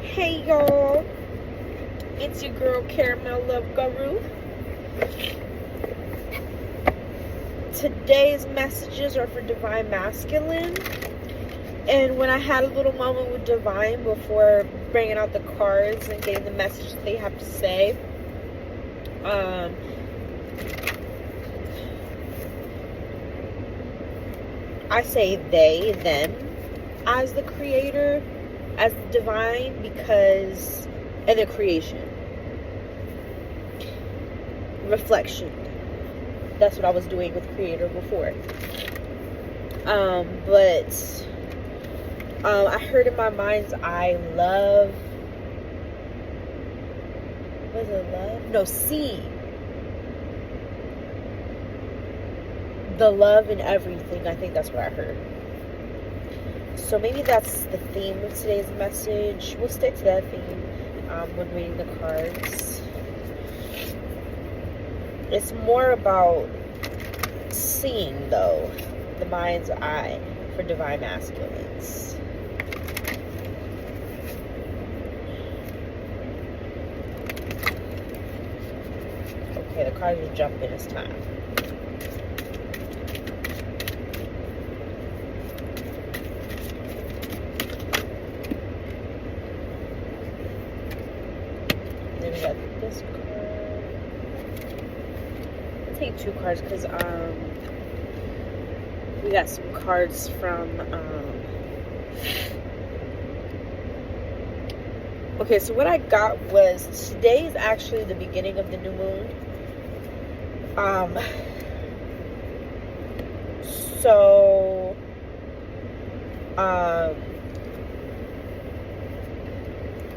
Hey y'all, it's your girl Caramel Love Guru. Today's messages are for Divine Masculine. And when I had a little moment with Divine before bringing out the cards and getting the message that they have to say, I say they, them, as the creator, as the divine, because, and the creation. Reflection. That's what I was doing with creator before. I heard in my mind's eye, love. Was it love? No, see. The love in everything. I think that's what I heard. So maybe that's the theme of today's message. We'll stick to that theme when reading the cards. It's more about seeing, though, the mind's eye for Divine Masculines. Okay, the cards are jumping this time. Then we got this card. I'll take two cards because we got some cards from okay, so what I got was today is actually the beginning of the new moon.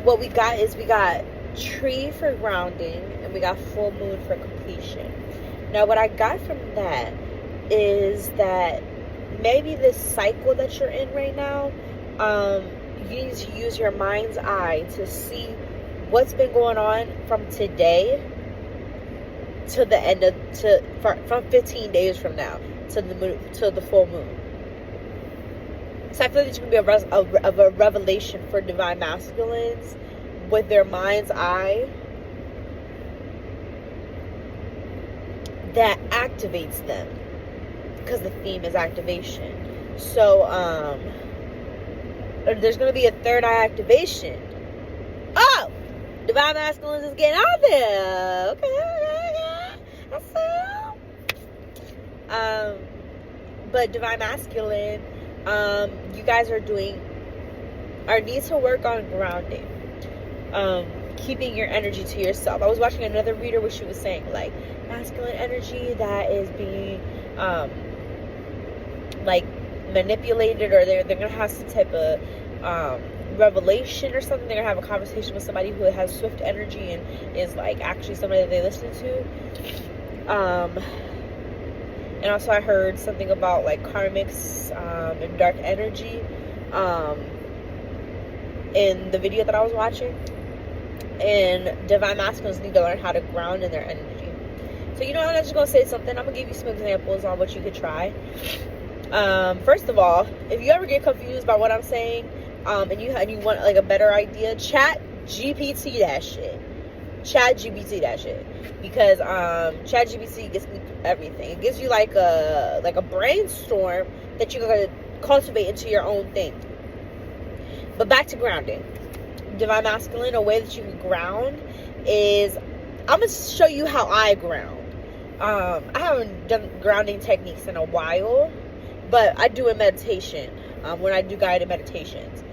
What we got is we got tree for grounding and we got full moon for completion. Now what I got from that is that maybe this cycle that you're in right now, you need to use your mind's eye to see what's been going on from today to the end of from 15 days from now to the moon, to the full moon. So I feel like it's going to be a revelation for Divine Masculines with their mind's eye that activates them, because the theme is activation. So there's going to be a third eye activation. Oh, Divine Masculines is getting out there. Okay. But Divine Masculine, you guys need to work on grounding, keeping your energy to yourself. I was watching another reader where she was saying like masculine energy that is being like manipulated, or they're gonna have some type of revelation or something. They're gonna have a conversation with somebody who has swift energy and is like actually somebody that they listen to. And also I heard something about like karmics and dark energy in the video that I was watching. And Divine Masculines need to learn how to ground in their energy. So I'm not just going to say something. I'm going to give you some examples on what you could try. First of all, if you ever get confused by what I'm saying, and you want like a better idea, chat GPT that shit. Chat GPT that shit. Because Chat GPT gets me everything. It gives you like a brainstorm that you're going to cultivate into your own thing. But back to grounding. Divine Masculine, a way that you can ground is, I'm going to show you how I ground. I haven't done grounding techniques in a while, but I do a meditation when I do guided meditations.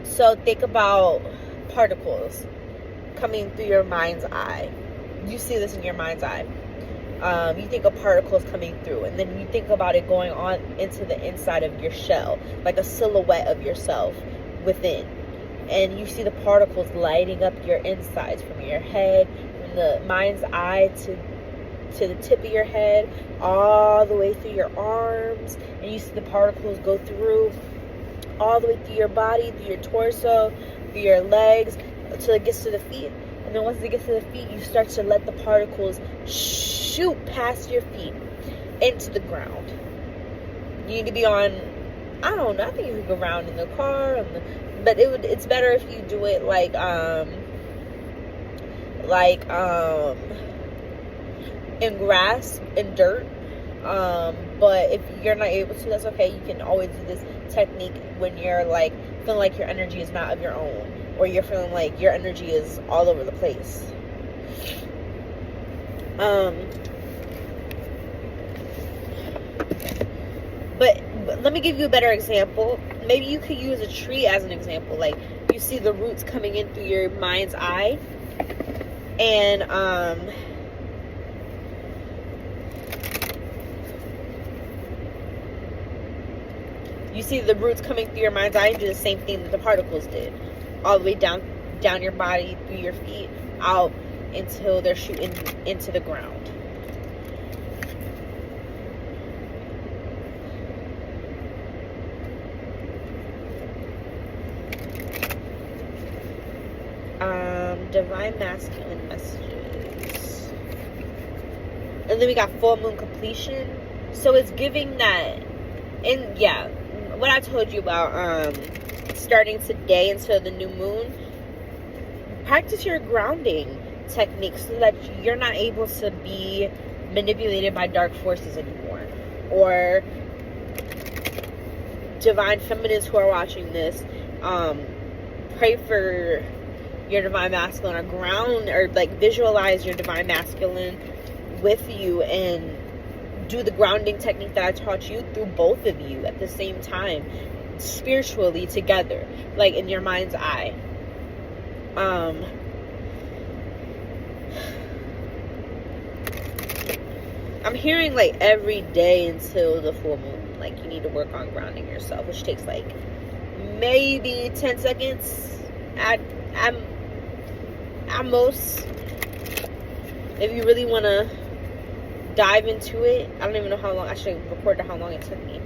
So think about particles coming through your mind's eye. You see this in your mind's eye. You think of particles coming through, and then you think about it going on into the inside of your shell, like a silhouette of yourself within. And you see the particles lighting up your insides from your head, from the mind's eye to the tip of your head, all the way through your arms. And you see the particles go through all the way through your body, through your torso, through your legs, until it gets to the feet. And then once it gets to the feet, you start to let the particles shoot past your feet into the ground. You need to be on I don't know. I think you could ground in the car, but it's better if you do it in grass and dirt. But if you're not able to, that's okay. You can always do this technique when you're like feeling like your energy is not of your own, or you're feeling like your energy is all over the place. But let me give you a better example. Maybe you could use a tree as an example. Like, you see the roots coming in through your mind's eye, and you see the roots coming through your mind's eye and do the same thing that the particles did, all the way down your body, through your feet, out until they're shooting into the ground. Divine masculine messages. And then we got full moon completion. So it's giving that, and yeah, what I told you about starting today until the new moon, practice your grounding techniques so that you're not able to be manipulated by dark forces anymore. Or divine feminines who are watching this, pray for your divine masculine, or ground, or like visualize your divine masculine with you, and do the grounding technique that I taught you through both of you at the same time, spiritually together, like in your mind's eye. I'm hearing like every day until the full moon, like you need to work on grounding yourself, which takes like maybe 10 seconds at most. If you really want to dive into it, I don't even know how long. I should record how long it took me.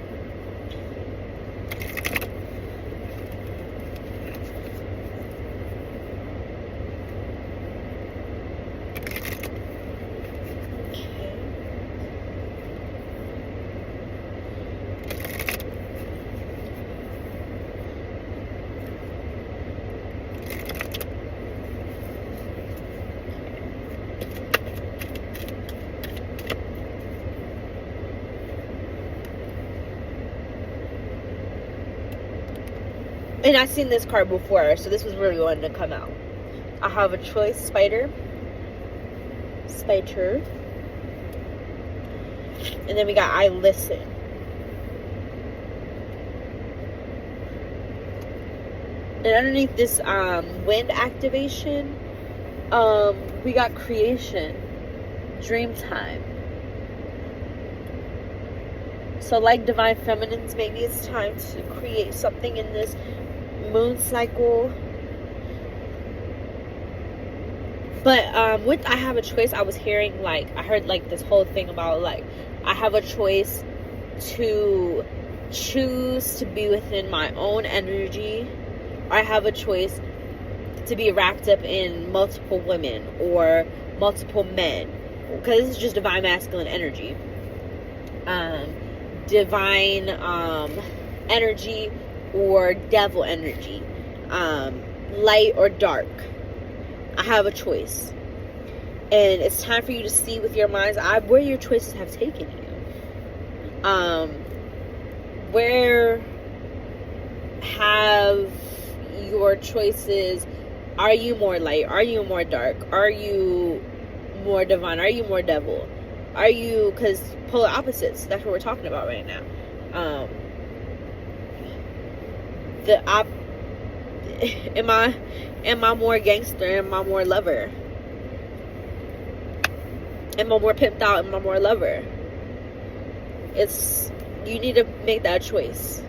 And I've seen this card before, so this was really going to come out. I have a choice, spider. And then we got I listen. And underneath this wind activation, we got creation, dream time. So like divine feminines, maybe it's time to create something in this moon cycle. But with I have a choice, I was hearing like, I heard like this whole thing about like, I have a choice to choose to be within my own energy. I have a choice to be wrapped up in multiple women or multiple men, because this is just divine masculine energy. Divine energy or devil energy, light or dark. I have a choice, and it's time for you to see with your mind's eye where your choices have taken you. Where have your choices, are you more light, are you more dark, are you more divine, are you more devil, are you, because polar opposites, that's what we're talking about right now. Am I more gangster? Am I more lover? Am I more pimped out? Am I more lover? You need to make that choice.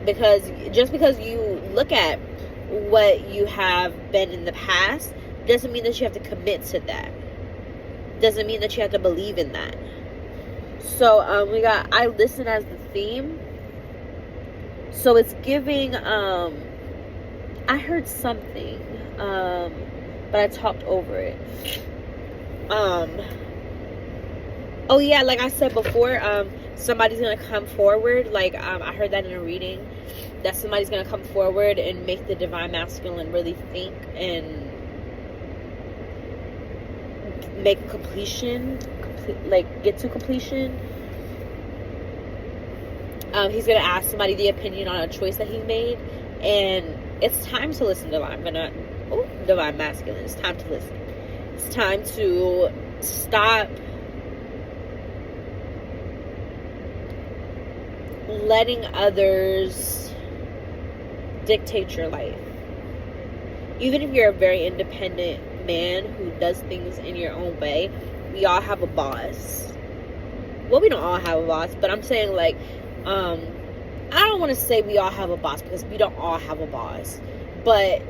Because just because you look at what you have been in the past doesn't mean that you have to commit to that. Doesn't mean that you have to believe in that. So we got I listen as the theme. So it's giving I heard something, but I talked over it. Oh yeah, like I said before, somebody's gonna come forward. Like I heard that in a reading, that somebody's gonna come forward and make the divine masculine really think and make completion, get to completion. He's gonna ask somebody the opinion on a choice that he made, and it's time to listen to divine masculine. It's time to listen. It's time to stop letting others dictate your life. Even if you're a very independent man who does things in your own way, we all have a boss. Well, we don't all have a boss, but I'm saying, like, I don't want to say we all have a boss, because we don't all have a boss. But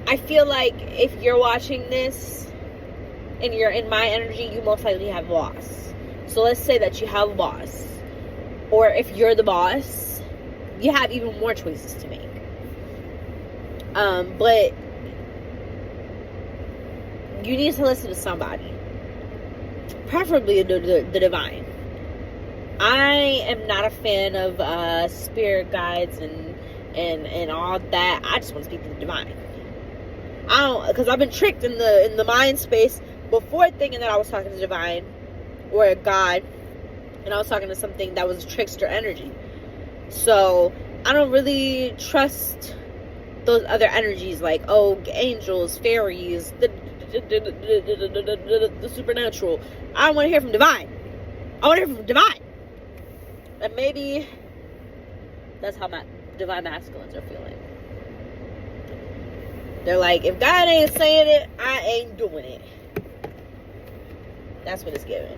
I feel like if you're watching this and you're in my energy, you most likely have a boss. So let's say that you have a boss. Or if you're the boss, you have even more choices to make. But you need to listen to somebody. Preferably the divine. I am not a fan of spirit guides and all that. I just want to speak to the divine. Because I've been tricked in the mind space before, thinking that I was talking to divine or a god, and I was talking to something that was trickster energy. So I don't really trust those other energies, like angels, fairies, the supernatural. I don't want to hear from divine. I want to hear from divine. And maybe that's how my divine masculines are feeling. They're like, if God ain't saying it, I ain't doing it. That's what it's giving.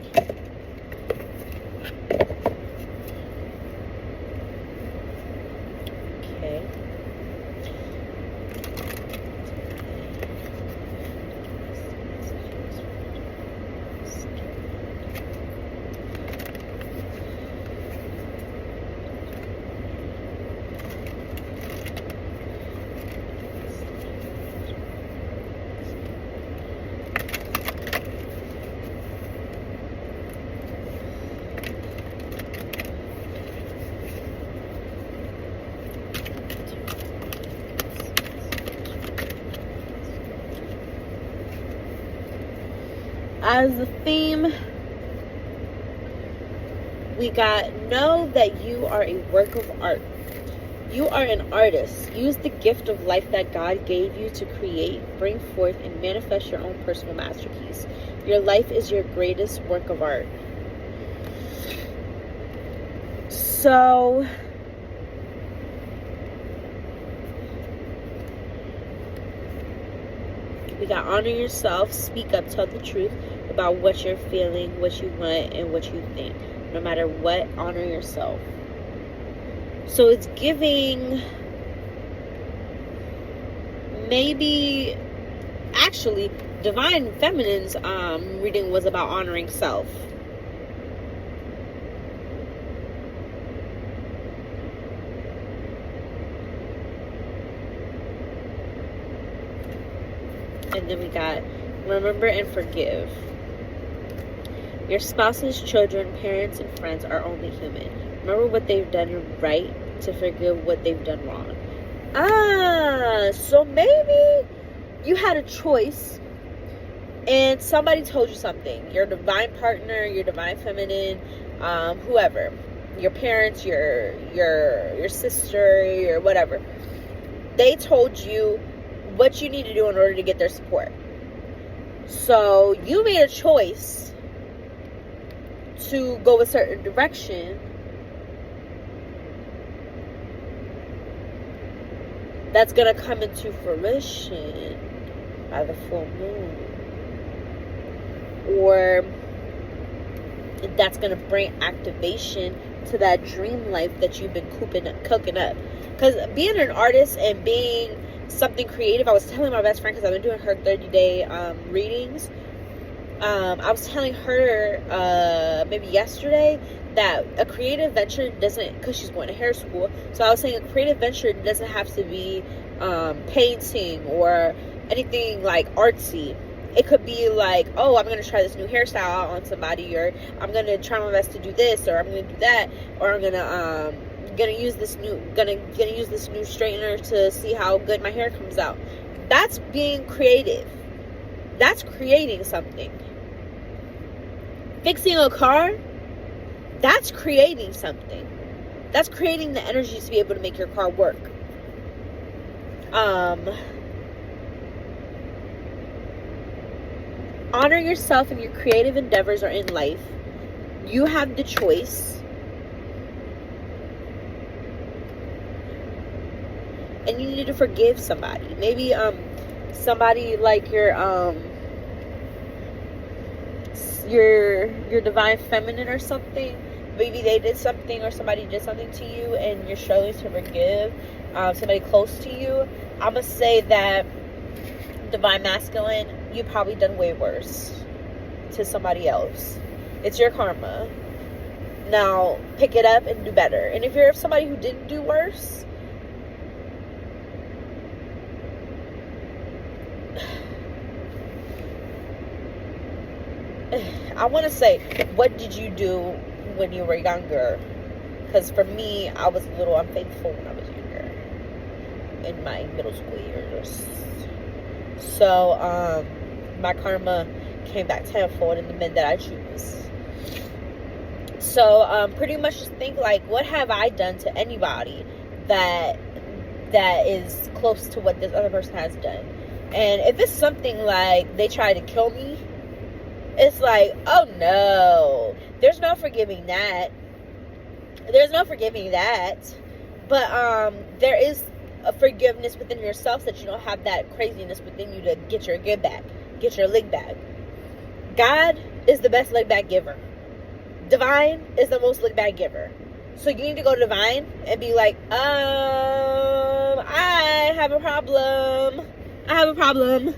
Okay. As the theme, we got, know that you are a work of art. You are an artist. Use the gift of life that God gave you to create, bring forth, and manifest your own personal masterpiece. Your life is your greatest work of art. So, we got honor yourself, speak up, tell the truth about what you're feeling, what you want, and what you think. No matter what, honor yourself. So it's giving, maybe, actually, Divine Feminine's reading was about honoring self. And then we got, remember and forgive. Your spouses, children, parents, and friends are only human. Remember what they've done right to forgive what they've done wrong. So maybe you had a choice and somebody told you something. Your divine partner, your divine feminine, whoever. Your parents, your sister, your whatever. They told you what you need to do in order to get their support. So you made a choice to go a certain direction that's going to come into fruition by the full moon, or that's going to bring activation to that dream life that you've been cooking up. Because being an artist and being something creative, I was telling my best friend, because I've been doing her 30-day readings, I was telling her maybe yesterday that a creative venture doesn't, because she's going to hair school, so I was saying a creative venture doesn't have to be painting or anything like artsy. It could be like, oh, I'm going to try this new hairstyle out on somebody, or I'm going to try my best to do this, or I'm going to do that, or I'm going to use this new straightener to see how good my hair comes out. That's being creative. That's creating something. Fixing a car, that's creating something. That's creating the energy to be able to make your car work. Honor yourself in your creative endeavors or in life. You have the choice. And you need to forgive somebody. Maybe somebody like your divine feminine or something. Maybe they did something, or somebody did something to you, and you're struggling to forgive somebody close to you. I'm gonna say that divine masculine, you probably done way worse to somebody else. It's your karma. Now pick it up and do better. And if you're somebody who didn't do worse, I want to say, what did you do when you were younger? Because for me, I was a little unfaithful when I was younger, in my middle school years. So my karma came back tenfold in the men that I choose. So pretty much just think like, what have I done to anybody that is close to what this other person has done? And if it's something like they try to kill me, it's like, oh no, there's no forgiving that. There's no forgiving that. But there is a forgiveness within yourself, so that you don't have that craziness within you to get your get back, get your lig back. God is the best lig back giver. Divine is the most lig back giver. So you need to go to Divine and be like, I have a problem. I have a problem.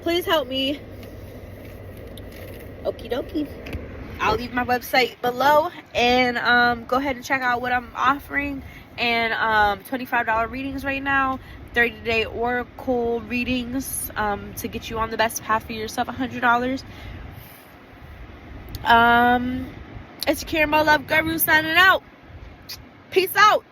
Please help me. Okie dokie. I'll leave my website below, and go ahead and check out what I'm offering. And $25 readings right now, 30-day oracle readings to get you on the best path for yourself, $100. It's Kira, my love guru, signing out. Peace out.